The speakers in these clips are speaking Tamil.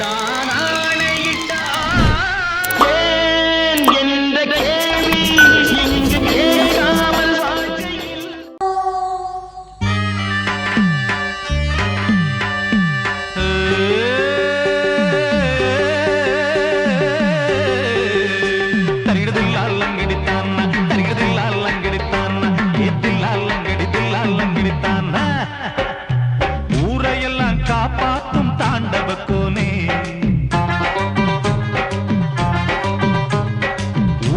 நான் ஆணையிட்டான் ஏன் என்ற கேள்வி இங்கு கேட்காமல் வாழ்க்கையில் ஊரையெல்லாம் காப்பாற்றும் தாண்டவக்கோனே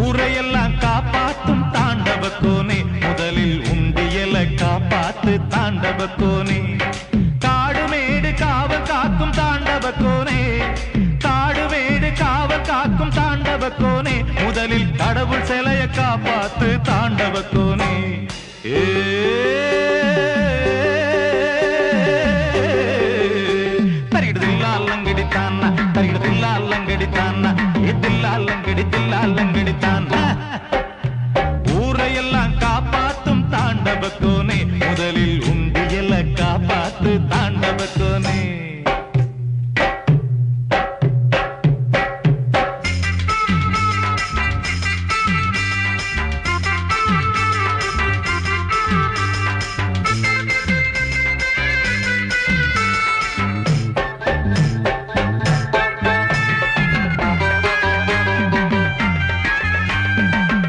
ஊரையெல்லாம் காப்பாற்றும் தாண்டவக்கோனே முதலில் உண்டியலை காப்பாத்து தாண்டவக்கோனே காடுமேடு காவல் காக்கும் தாண்டவக்கோனே காடுமேடு காவல் காக்கும் தாண்டவக்கோனே முதலில் கடவுள் சிலைய காப்பாத்து தாண்டவக்கோனே ஊரையெல்லாம் காப்பாத்தும் தாண்டவக்கோனே முதலில் உண்டியல காப்பாத்து தாண்டவக்கோனே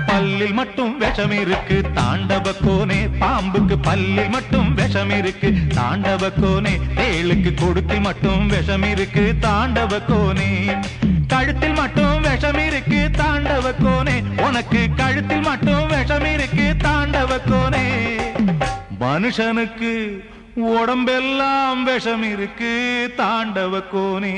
பல்லில் மட்டும் விஷம் இருக்கு தாண்டவக்கோனே பாம்புக்கு பல்லில் மட்டும் விஷம் இருக்கு தாண்டவக்கோனே தேளுக்கு கொடுத்தில் மட்டும் விஷம் இருக்கு தாண்டவக்கோனே கழுத்தில் மட்டும் விஷம் இருக்கு தாண்டவக்கோனே உனக்கு கழுத்தில் மட்டும் விஷம் இருக்கு தாண்டவக்கோனே மனுஷனுக்கு உடம்பெல்லாம் விஷம் இருக்கு தாண்டவக்கோனே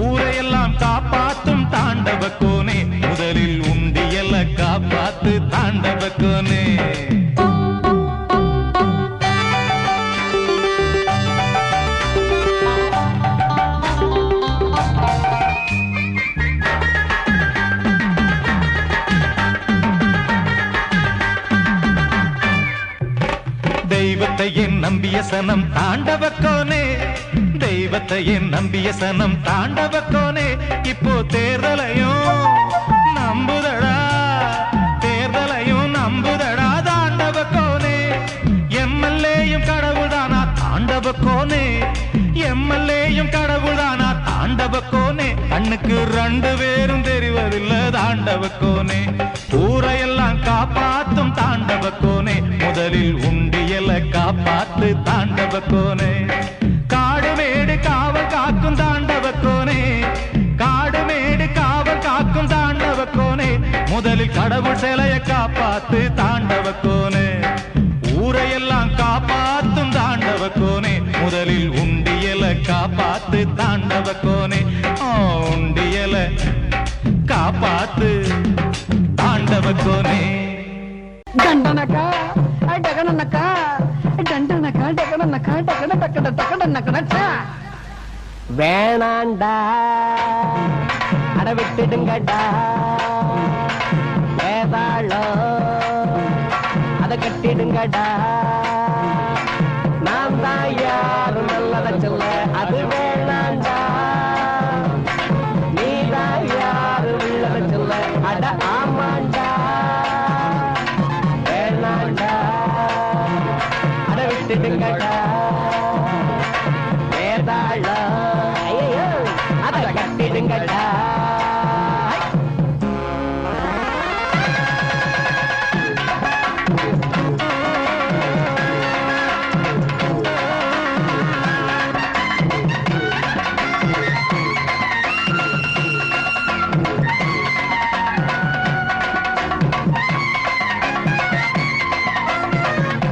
ஊரையெல்லாம் காப்பாத்தும் தாண்டவக்கோனே முதலில் உண்டியல காப்பாத்து தாண்டவக்கோனே தெய்வத்தை என் நம்பிய சனம் தாண்டவக்கோனே தெய்வத்தை என் நம்பிய சனம் தாண்டவக்கோனே இப்போ தேர்தலையும் நம்புதடா தேர்தலையும் நம்புதடா தாண்டவக்கோனே எம்எல்ஏயும் கடவுள்தானா தாண்டவக்கோனே எம்எல்ஏயும் கடவுள்தானா தாண்டவக்கோனே கண்ணுக்கு ரெண்டு பேரும் தெரிவதில்லை தாண்டவக்கோனே ஊரையெல்லாம் காப்பாத்தும் தாண்டவக்கோனே முதலில் உண்டியல காப்பாத்து தாண்டவக்கோனே காடுமேடு காவல் காக்கும் தாண்டவக்கோனே காடுமேடு காவல் காக்கும் தாண்டவக்கோனே முதலில் கடவுள் சிலைய காப்பாத்து தாண்டவக்கோனே ஊரையெல்லாம் காப்பாத்தும் தாண்டவக்கோனே முதலில் உண்டியல காப்பாத்து தாண்டவக்கோனே உண்டியல காப்பாத்து தாண்டவக்கோனே దండనక డగననక దండనక డగననక డగన డగన డగననక வேணாண்டா அட விட்டுடுங்கடா ஏதாளோ அத கட்டிடுங்கடா நான் தான் யாரும் நல்லத சொல்ல அது வேணாண்டா நீ தான் யாரு உள்ளத சொல்ல அட ஆமாண்டா விட்டுடுங்கடா வேதாளோ ஐயோ அத கட்டிடுங்கடா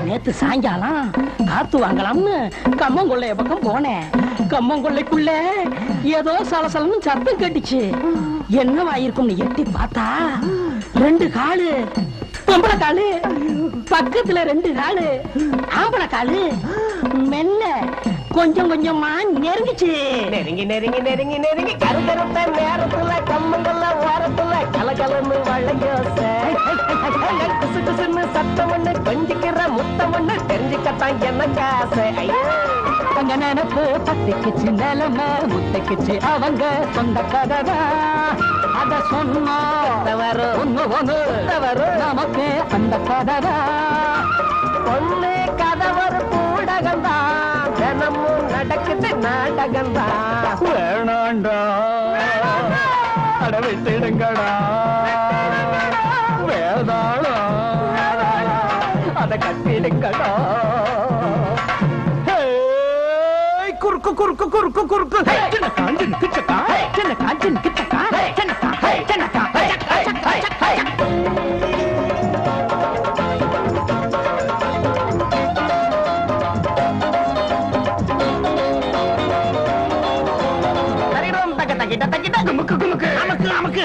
நேத்து சாயங்காலம் காத்து வாங்கலாம்னு கம்மங்கொள்ளைய பக்கம் போனேன். கம்மங்கொள்ளைக்குள்ள ஏதோ சலசலன்னு சத்தம் கேட்டுச்சு. என்னவாயிருக்கும்னு எட்டி பார்த்தா 2 காலு பொம்பளை காலு, பக்கத்துல 2 காலு ஆம்பளை காலு. மெல்ல கொஞ்சம் கொஞ்சமா நெருங்கிச்சு. நெருங்கி நெருங்கி நெருங்கி நெருங்கி கருத்தருத்த நேரத்துல கம்மங்கொள்ளை யோசை குசு குசுன்னு சத்தம் ஒண்ணு கொஞ்சிக்கிற முத்தம் ஒண்ணு தெரிஞ்சுக்கத்தான் எனக்கு ஆசை அங்க நினைப்பு பத்திக்குச்சு நிலைமை முத்தைக்குச்சு அவங்க சொந்த கதைதான் அத சொன்னா வரும் ஒண்ணு ஒண்ணு வரும் நமக்கு அந்த கதைதான் பொண்ணு கதை ஒரு பூடகம்தான் தினமும் நடக்குது நாடகம்தான் வேணாண்டா அட விட்டுடுங்கடா வேதாளா அத கட்டிடுங்கடா குறுக்கு குறுக்கு குறுக்கு குறுக்கு சின்ன காஞ்சின் கிச்சக்கா சின்ன காஞ்சின் கிச்சக்கா சின்னக்கா சின்னக்கா குமுக்கு குமுக்கு நமக்கு நமக்கு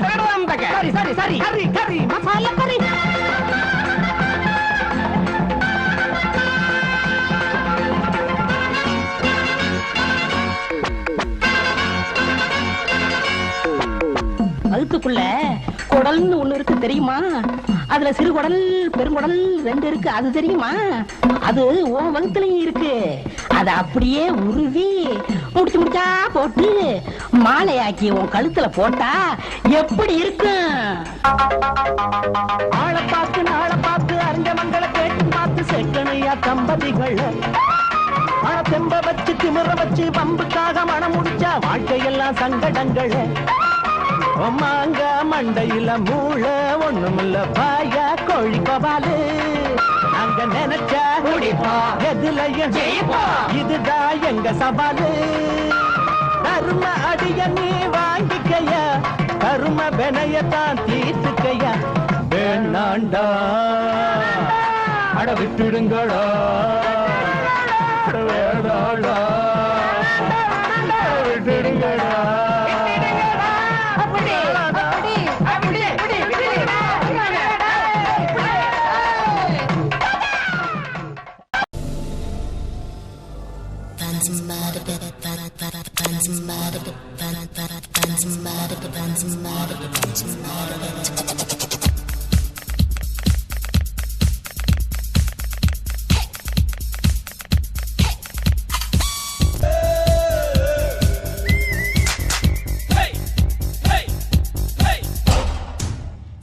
சரி சரி சரி கறி கறி மசாலா கறி வகுத்துக்குள்ள குடல்னு ஒண்ணு இருக்கு தெரியுமா அதுல சிறு குடல் பெருங்குடல் ரெண்டு இருக்கு அது தெரியுமா அது உன் வகுத்துலயும் இருக்கு அத அப்படியே உருவி முடிச்சு முடிச்சா போட்டு மாலையாக்கி உன் கழுத்துல போட்டா எப்படி இருக்கும் ஆளை பார்த்து நாளை பார்த்து அறிஞ்ச மங்களை கேட்டு பார்த்து செக்கணையா தம்பதிகள் தெம்ப வச்சு திமிர வச்சு பம்புக்காக மனம் முடிச்சா வாழ்க்கையெல்லாம் சங்கடங்கள் மாங்க மண்டையில மூள ஒண்ணுமில்ல பாயா கோழி கோபாலு அங்க நினைச்சா முடிப்பா எதுலயும் ஜெயிப்பா இதுதான் எங்க சவாலு கரும அடிய நீ வாங்கிக்கைய கரும பெனையத்தான் தீர்த்துக்கைய வேணாண்டா அட விட்டுடுங்களா வேணாண்டா விட்டுடுங்களா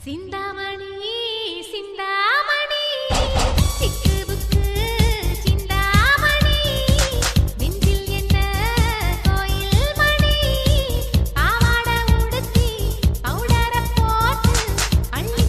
சிந்தாமணி சிந்தாமணி சிக்கு புக்கு சிந்தாமணி நெஞ்சில் என்ன கோயில் மணி பாவாடை உடுத்தி பவுடரை போட்டு அள்ளி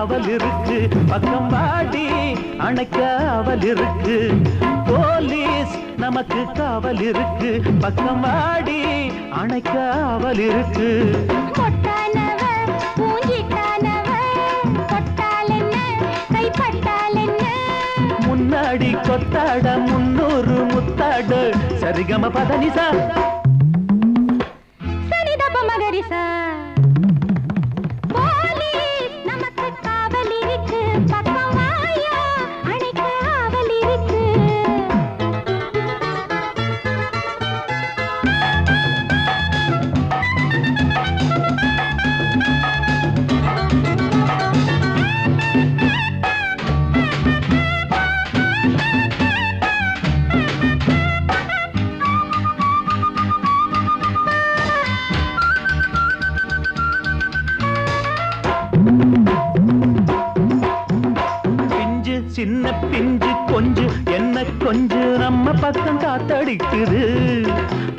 காவல் இருக்கு பக்கம் வாடி அணைக்க அவல் இருக்கு போலீஸ் நமக்கு காவல் இருக்கு பக்கம் வாடி அணைக்க அவல் இருக்கு கொட்டானவ பூஞ்சிட்டானவ கொட்டால் என்ன கைப்பட்டால் என்ன முன்னாடி கொத்தாட 300 முத்தாட சரிகம பதனிசா சரிதப மகரிசா போலீஸ் நமக்கு காவல் இருக்கு பக்கம் வாயா அணைக்க ஆவல் இருக்கு பிஞ்சு சின்ன பிஞ்சு கொஞ்சு என்ன கொஞ்சு நம்ம பக்கம் காத்தடிக்குது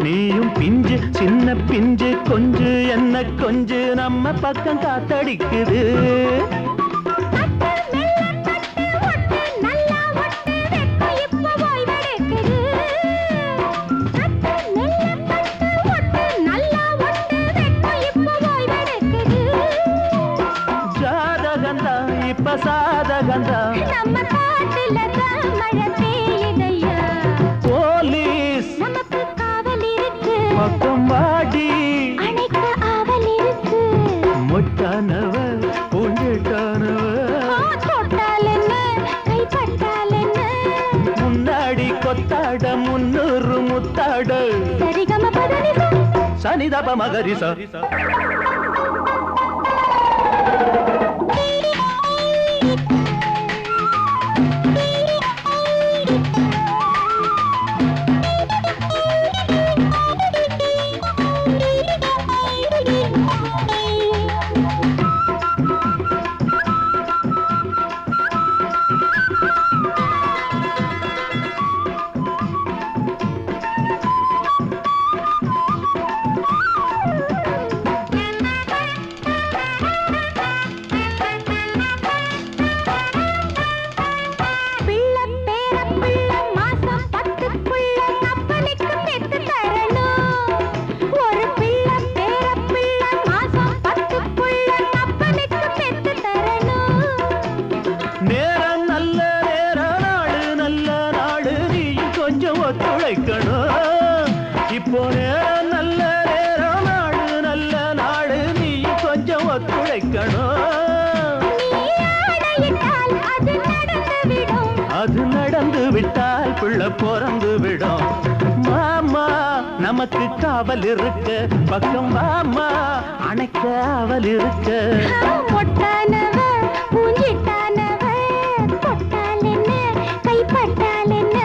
நீயும் பிஞ்சு சின்ன பிஞ்சு கொஞ்சு என்ன கொஞ்சு நம்ம பக்கம் காத்தடிக்குது ஜாதகந்தா இப்ப சாதகந்தா நம்ம காட்டுல தான் மழை பெய்யுதையா போலீஸ் நமக்கு காவல் இருக்கு பக்கம் வாடி அணைக்க ஆவல் இருக்கு முட்டானவ பூஞ்சிட்டானவ தொட்டால் என்ன கைப்பட்டால் என்ன முன்னாடி கொத்தாட 300 முத்தாட சரிகம பதனிசா சனிதப மகரிச பிள்ளை பேர பிள்ளை மாசம் 10 புள்ள அப்பனுக்கு பெத்து தரணும் ஒரு பிள்ளை பேர பிள்ளை மாசம் 10 புள்ள அப்பனுக்கு பெத்து தரணும் நேரம் நல்ல நேரம் நாடு நல்ல நாடு நீ கொஞ்சம் ஒத்துழைக்கணும் இப்போ நேரம் நல்ல நேரம் நாடு நல்ல நாடு நீ கொஞ்சம் ஒத்துழைக்கணும் அது நடந்து விட்டால் பிள்ளை பிறந்து விடும் மாமா நமக்கு காவல் இருக்கு பக்கம் வாமா அணைக்க அவல் இருக்கு மொட்டானவ பூஞ்சிட்டானவ கொட்டால் என்ன கைப்பட்டால் என்ன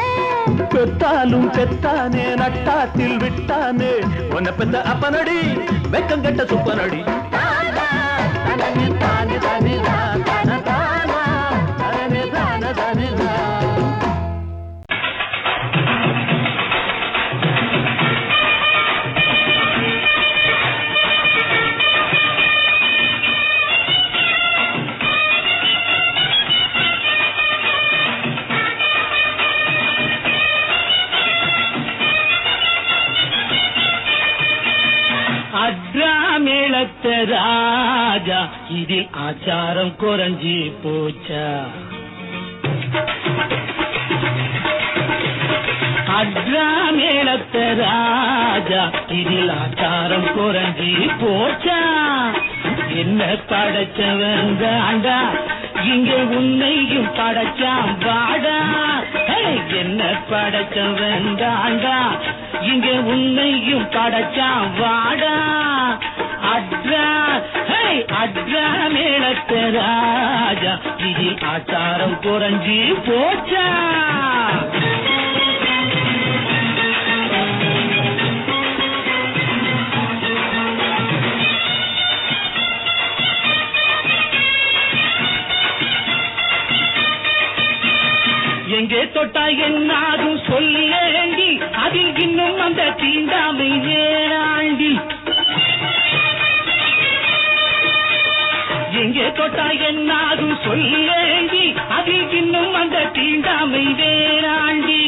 பெத்தாலும் பெத்தானே நட்டாத்தில் விட்டானே உன்னை பெத்த அப்பனடி வெக்கங்கட்ட சுப்பனடி அட்ராமேளத்த ராஜா இதில் ஆச்சாரம் குறைஞ்சி போச்சா அட்ராமேளத்த ராஜா இதில் ஆச்சாரம் குறைஞ்சி போச்சா என்ன படைச்சவன் தாண்டா இங்க உன்னையும் படைச்சான் வாடா என்ன படைச்சவன் தாண்டா இங்க உன்னையும் படைச்சான் வாடா அட்ரா மேளத்த ராஜா இதில் ஆச்சாரம் குறைஞ்சி போச்சா எங்கே தொட்டா என்னாகும் சொல்லேண்டி அதில் இன்னும் அந்த தீண்டாமை ஏறாண்டி எங்கே தொட்டா என்னாகும் சொல்லேண்டி அதில் இன்னும் அந்த தீண்டாமை வேறாண்டி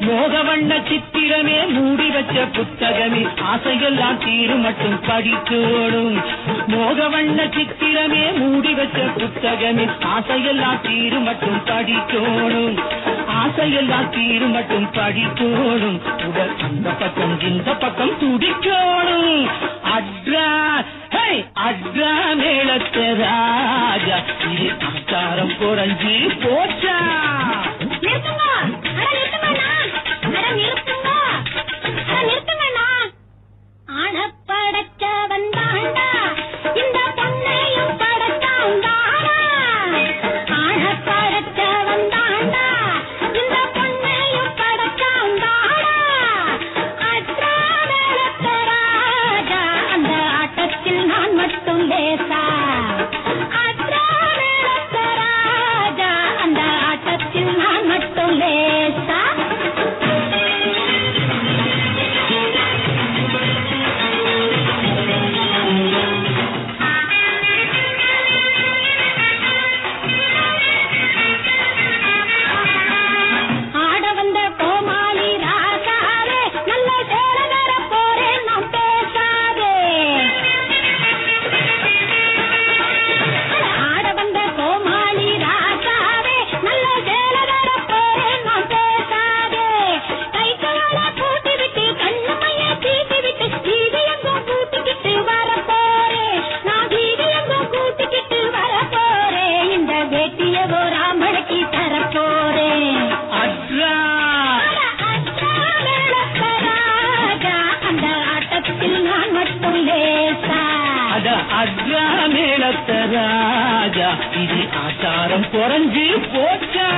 மோகவண்ண சித்திரமே மூடி வச்ச புத்தகமே ஆசையெல்லாம் தீரும் மட்டும் படிக்கோடும் மோகவண்ண சித்திரமே மூடி வச்ச புத்தகமே ஆசையெல்லாம் தீரும் மட்டும் படிக்கோடும் ஆசையெல்லாம் தீரும் மட்டும் படிக்கோடும் உடல் அந்த பக்கம் இந்த பக்கம் துடிக்கோடும் அட்ரா அட்ரா மேளத்த ராஜா இது ஆச்சாரம் குறைஞ்சி போச்சா அட்ரா மேளத்த ராஜா இது ஆச்சாரம் குறைஞ்சு போச்சா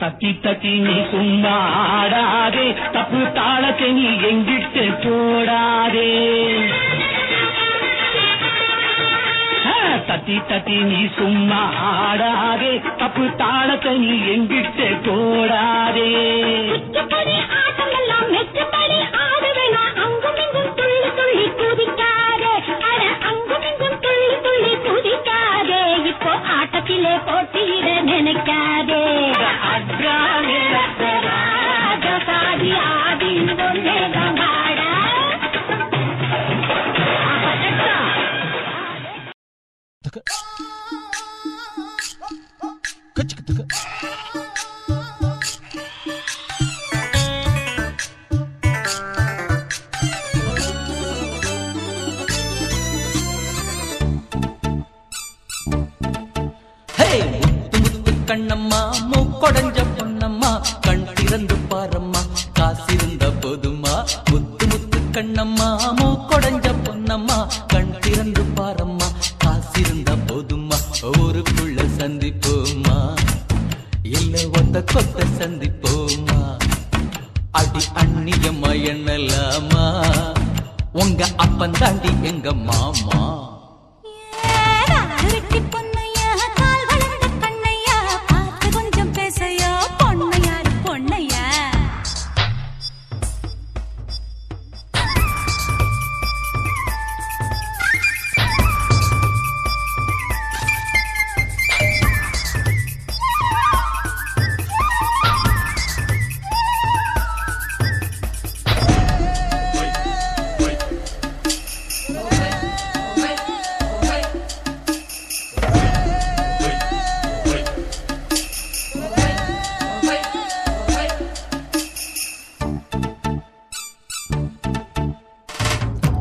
தட்டி தட்டி நீ சும்மா ஆடாதே தப்பு தாளத்தை நீ எங்கிட்டு போடாதே தட்டி தட்டி நீ சும்மா ஆடாதே தப்பு தாளத்தை நீ எங்கிட்டு போடாதே ஆட்டமெல்லாம் மெச்சப்படி ஆடுவேனா அங்கும் இங்கும் துள்ளி துள்ளி குதிக்காதே அட அங்கும் இங்கும் துள்ளி துள்ளி குதிக்காதே இப்போ ஆட்டத்திலே போட்டியிட நினைக்காதே அட்ரா மேளத்த ராஜா சாதி ஆடி ஒன்னேதான் பாடா கண்ணம்மா மூக்கொடைஞ்ச பொன்னம்மா கண் திறந்து பாரம்மா காசிருந்த போதுமா முத்து முத்து கண்ணம்மா மூக்கொடைஞ்ச பொன்னம்மா கண் திறந்து பாரம்மா காசிருந்த போதுமா ஊருக்குள்ள சந்திப்போமா இல்ல ஒத்த கொத்த சந்திப்போமா அடி அந்நியம்மா என்னலாமா உங்க அப்பன் தாண்டி எங்க மாமா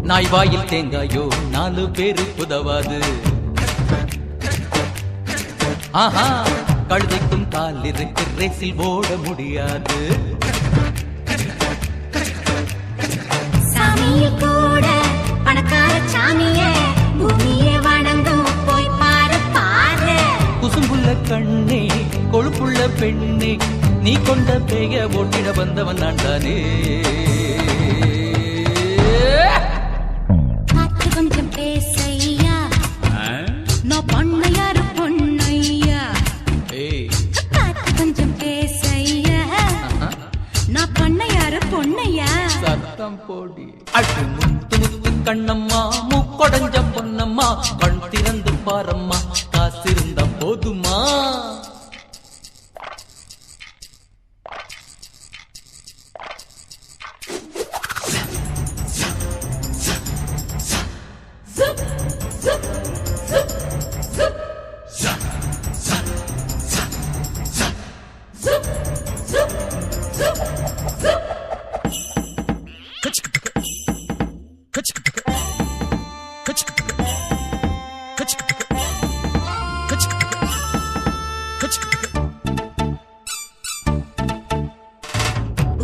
நாய் வாயில் தேங்காயோ 4 பேரு உதவாது ஆஹா கழுதைக்கும் கால் இருக்கு ரேசில் ஓட முடியாது சாமியே கூட பணக்கார சாமியே பூமியே வணங்கும் போய் பாரு பாரு குசும்புள்ள கண்ணே கொழுப்புள்ள பெண்ணே நீ கொண்ட பேய ஓட்டிட வந்தவன் நான் தானே கொஞ்சம் பேசையா நான் பொண்ணையாரு பொண்ணு ஆட்டம் போடி அடி முத்து முத்து கண்ணம்மா மூக்கொடைஞ்ச பொன்னம்மா கண் திறந்து பாரம்மா காசிருந்த போதுமா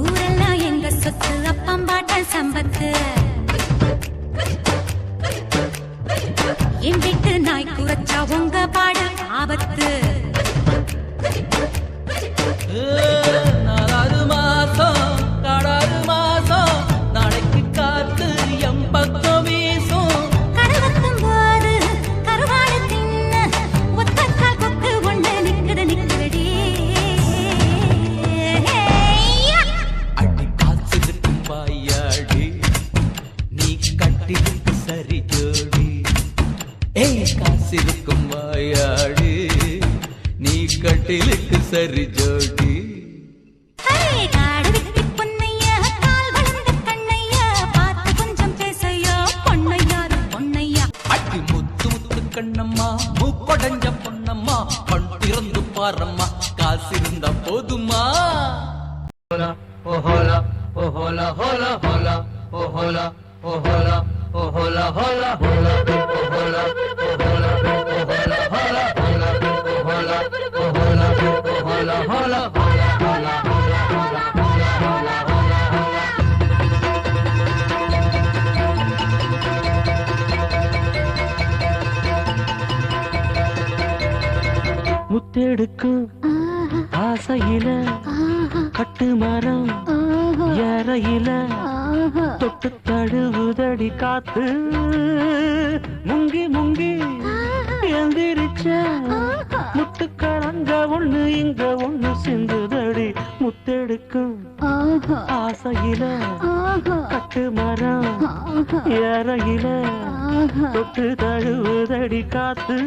ஊரெல்லாம் எங்க சொத்து அப்பம்பாட்ட சம்பத்து என் வீட்டு நாய் குறைச்சா உங்க பாடு ஆபத்து நாலாறு மாசம் காடாறு மாசம் நாளைக்கு காத்து எம் பக்கம் வீசும் கருவத்தும் போது கருவாடு தின்ன ஒத்தக்கால் கொத்து ஒண்ணு நிக்குதடி அடி காசுக்கு பாயாடி நீ கட்டிலுக்கு சரி ஜோடி ஏய் காசிருக்கும் வாயாடி நீ கட்டிலுக்கு சரி ஜோடி காடு விட்டு பொன்னையா கால் வளர்ந்த கண்ணையா பார்த்து கொஞ்சம் பேசையா பொன்னையாரு பொன்னையா அடி முத்து முத்து கண்ணம்மா மூக்கொடைஞ்ச பொன்னம்மா கண் திறந்து பாரம்மா காசிருந்தா போதுமா ஓஹோலா ஓஹோலா ஹோலா ஹோலா ஓஹோலா ஓஹோலா ஓஹோலா ஹோலா ஹோலா ஓஹோலா ஓஹோலா ஓஹோலா ஹோலா ஹோலா ஓஹோலா ஓஹோலா ஓஹோலா ஹோலா ஹோலா முத்தெடுக்கும் ஆசையில கட்டு மரம் ஏறையில தொட்டு தழுவுதடி காத்து முங்கி முங்கி எந்திரிச்ச முட்டுக்கலங்க ஒண்ணு இங்க ஒண்ணு சிந்துதடி முத்தெடுக்கும் ஆசையில கட்டு மரம் ஏறையில தொட்டு தழுவுதடி காத்து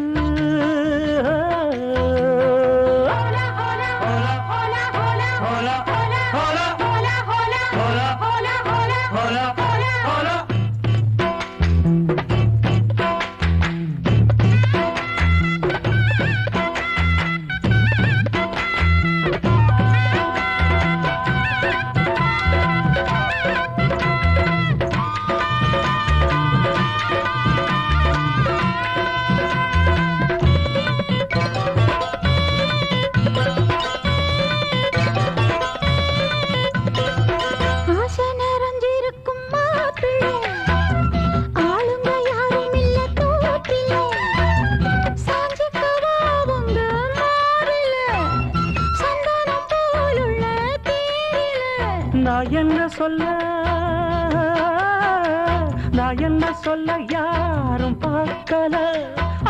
நான் என்ன சொல்ல யாரும் பார்க்கல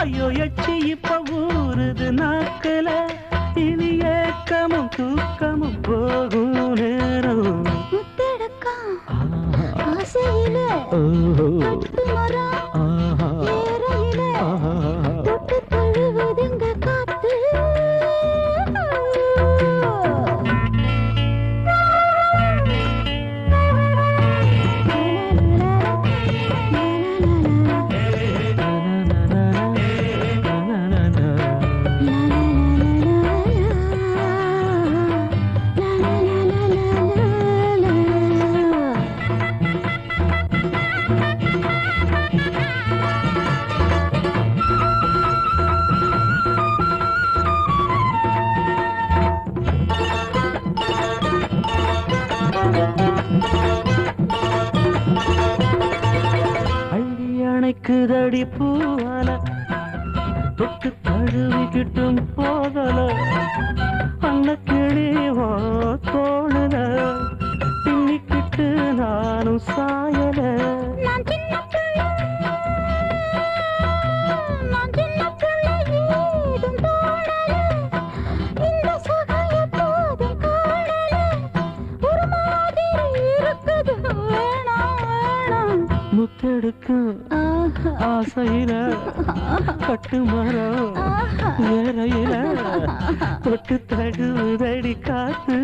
ஐயோ எச்சி இப்ப ஊறுது நாக்கல இனி ஏக்கமும் தூக்கமும் போகும் நேரம் ஆசையில தொட்டு தழுவுதுங்க காத்து அணைக்குதடி பூவல தொட்டு தழுவிக்கிட்டும் போதல அன்ன கிளிவோ தோணுல பின்னிக்கிட்டு நானும் சாயல வேணா பெத்தெடுக்கும் ஆசையில கட்டு மரம் ஏறையில தொட்டு தழுவுதடி காத்து